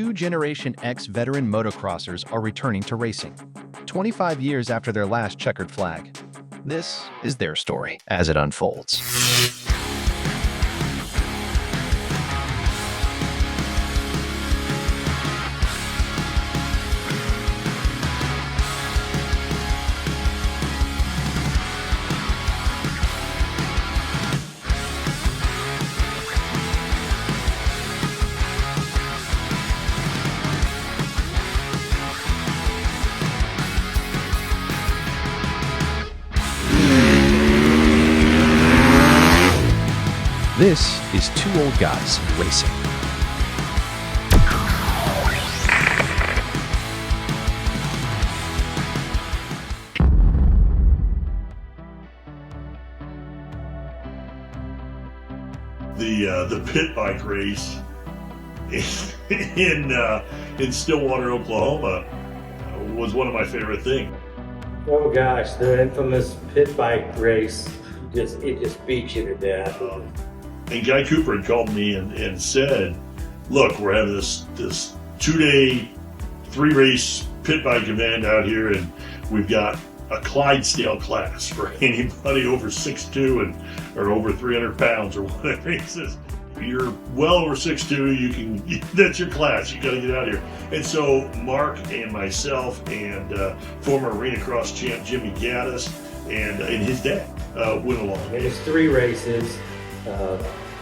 Two Generation X veteran motocrossers are returning to racing, 25 years after their last checkered flag. This is their story as it unfolds. This is Two Old Guys Racing. The pit bike race in Stillwater, Oklahoma was one of my favorite things. Oh gosh, the infamous pit bike race, it just beat you to death. And Guy Cooper had called me and said, look, we're having this 2-day, 3-race pit bike event out here, and we've got a Clydesdale class for anybody over 6'2" or over 300 pounds or whatever. He says, you're well over 6'2", that's your class, you gotta get out of here. And so Mark and myself and former arena cross champ Jimmy Gaddis and his dad went along. It was 3 races.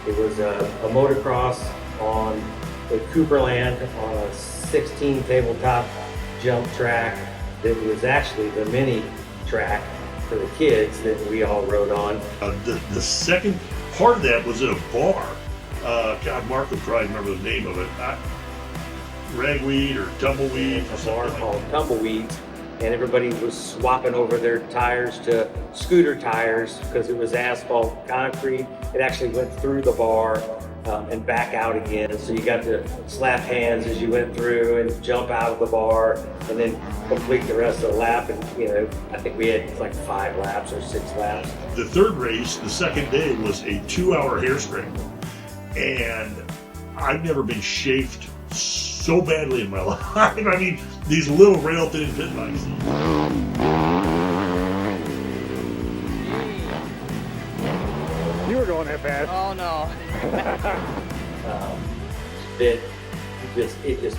It was a motocross on the Cooperland on a 16 tabletop jump track that was actually the mini track for the kids that we all rode on. The second part of that was at a bar. God, Mark would probably remember the name of it. Ragweed or Tumbleweed. A bar called Tumbleweeds, and everybody was swapping over their tires to scooter tires because it was asphalt concrete. It actually went through the bar and back out again. So you got to slap hands as you went through and jump out of the bar and then complete the rest of the lap. And I think we had like 5 laps or 6 laps. The third race, the second day, was a 2-hour hair scramble. And I've never been chafed so badly in my life. I mean, these little rail-thin pit bikes. You were going that fast. Oh no. It just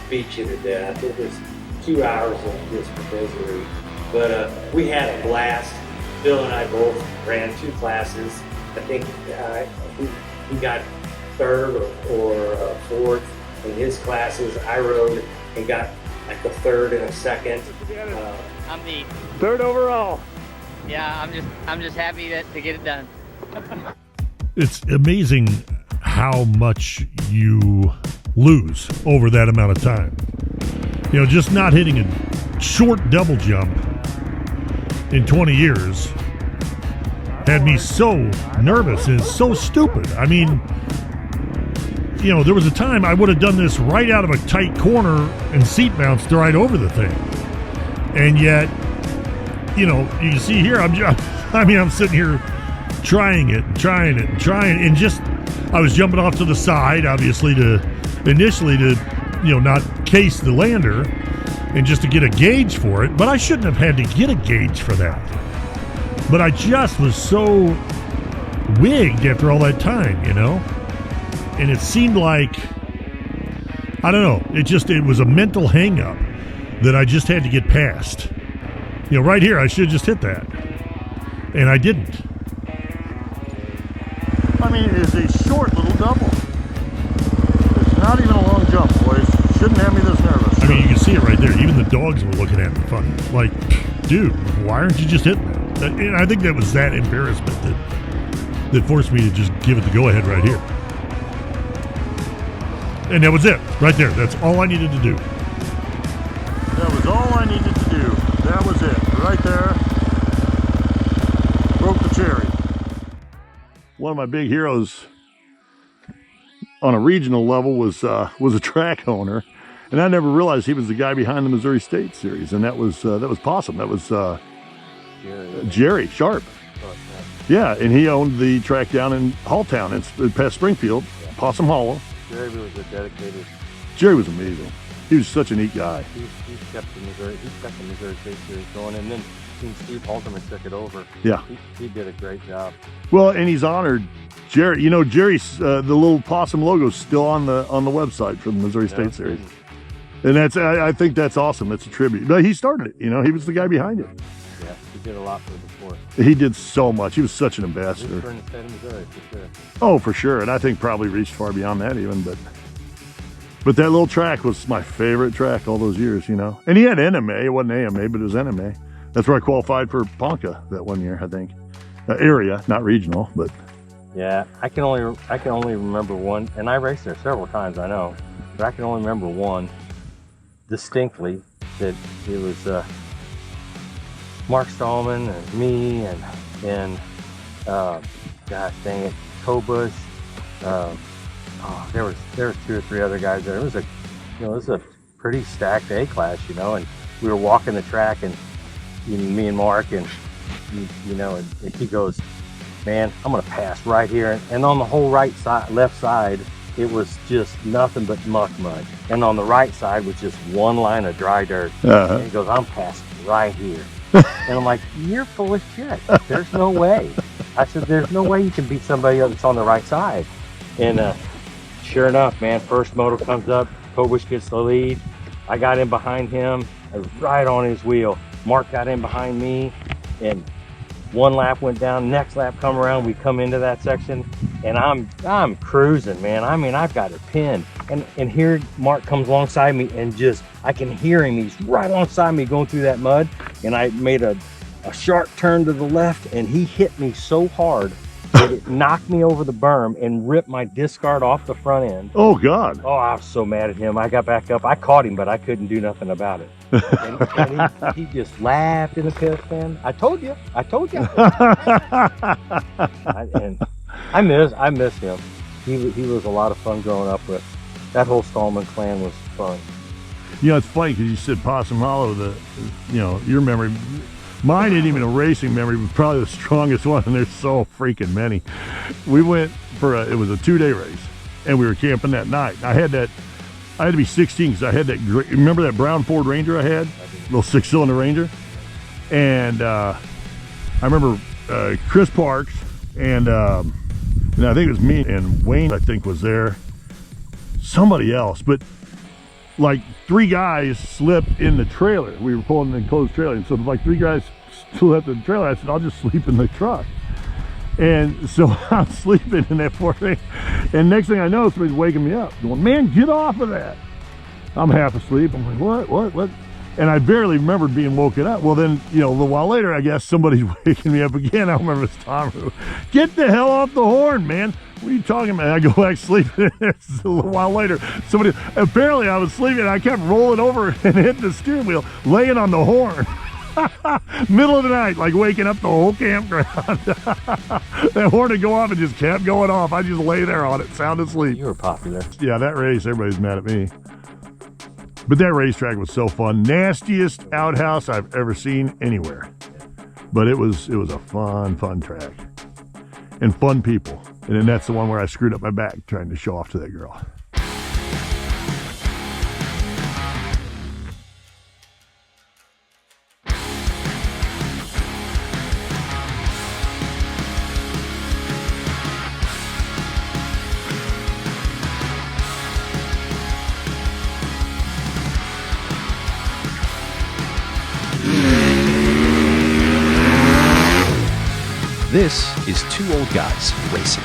beat you to death. It was 2 hours of just misery. But we had a blast. Bill and I both ran 2 classes. I think we got 3rd or 4th in his classes. I rode and got like a 3rd and a 2nd. I'm the 3rd overall. Yeah, I'm just happy to get it done. It's amazing how much you lose over that amount of time. Just not hitting a short double jump in 20 years had me so nervous and so stupid. I mean, there was a time I would have done this right out of a tight corner and seat bounced right over the thing. And yet, you can see here, I'm sitting here trying it, and just, I was jumping off to the side, obviously, initially to not case the lander and just to get a gauge for it. But I shouldn't have had to get a gauge for that. But I just was so wigged after all that time, And it seemed like, I don't know, it was a mental hang-up that I just had to get past. Right here, I should have just hit that. And I didn't. I mean, it is a short little double. It's not even a long jump, boys. Shouldn't have me this nervous. I mean, you can see it right there. Even the dogs were looking at me funny. Like, dude, why aren't you just hitting that? And I think that was that embarrassment that forced me to just give it the go-ahead right here. And that was it, right there. That's all I needed to do. That was all I needed to do. That was it, right there. Broke the cherry. One of my big heroes on a regional level was a track owner, and I never realized he was the guy behind the Missouri State Series, and that was Possum. That was Jerry Sharp. Yeah, and he owned the track down in Halltown, past Springfield, Possum Hollow. Jerry was a dedicated. Jerry was amazing. He was such a neat guy. He's kept the Missouri State Series going, and then Steve Halterman took it over. Yeah. He did a great job. Well, and he's honored Jerry. You know, Jerry's the little possum logo's still on the website for the Missouri State Series. And that's, I think that's awesome. That's a tribute. But he started it, you know, he was the guy behind it. Yeah, he did a lot for the sport. He did so much. He was such an ambassador. For the state of Missouri, for sure. Oh, for sure. And I think probably reached far beyond that even, but that little track was my favorite track all those years, you know. And he had NMA. It wasn't AMA, but it was NMA. That's where I qualified for Ponca that one year, I think. Area, not regional, but. Yeah, I can only remember one, and I raced there several times, I know, but I can only remember one distinctly. That it was Mark Stallman and me and gosh dang it, Kobush. There was 2 or 3 other guys there. It was a pretty stacked A class, you know, and we were walking the track, and me and Mark, and and he goes, man, I'm gonna pass right here, and on the whole left side, it was just nothing but muck mud, and on the right side was just one line of dry dirt. And he goes, I'm passing right here. And I'm like, you're full of shit. There's no way. I said, there's no way you can beat somebody that's on the right side. And sure enough, man, first moto comes up, Kobush gets the lead. I got in behind him, I was right on his wheel. Mark got in behind me, and one lap went down, next lap come around, we come into that section, and I'm cruising, man. I mean, I've got it pinned. And here Mark comes alongside me, and just, I can hear him. He's right alongside me going through that mud, and I made a sharp turn to the left, and he hit me so hard that it knocked me over the berm and ripped my disc guard off the front end. Oh, God. Oh, I was so mad at him. I got back up. I caught him, but I couldn't do nothing about it. And he just laughed in the pits, man. I told you. And I miss him. He was a lot of fun growing up with. That whole Stallman clan was fun. You know, it's funny because you said Possum Hollow, your memory. Mine ain't even a racing memory, but probably the strongest one, and there's so freaking many. We went it was a 2-day race, and we were camping that night. I had to be 16 because I had that remember that brown Ford Ranger I had? Little 6-cylinder Ranger? And I remember Chris Parks, and I think it was me and Wayne, I think, was there. Somebody else, but like 3 guys slipped in the trailer. We were pulling an enclosed trailer, and so like 3 guys slipped in the trailer. I said, I'll just sleep in the truck. And so I'm sleeping in that Ford Ranger, and next thing I know, somebody's waking me up, going, man, get off of that. I'm half asleep. I'm like, what? And I barely remembered being woken up. Well, then, a little while later, I guess somebody's waking me up again. I remember it's Tom who, get the hell off the horn, man. What are you talking about? I go back sleeping. A little while later, apparently I was sleeping, and I kept rolling over and hitting the steering wheel, laying on the horn. Middle of the night, like waking up the whole campground. That horn would go off and just kept going off. I just lay there on it, sound asleep. You were popular. Yeah, that race, everybody's mad at me. But that racetrack was so fun. Nastiest outhouse I've ever seen anywhere. But it was a fun track. And fun people. And then that's the one where I screwed up my back trying to show off to that girl. This is Two Old Guys Racing.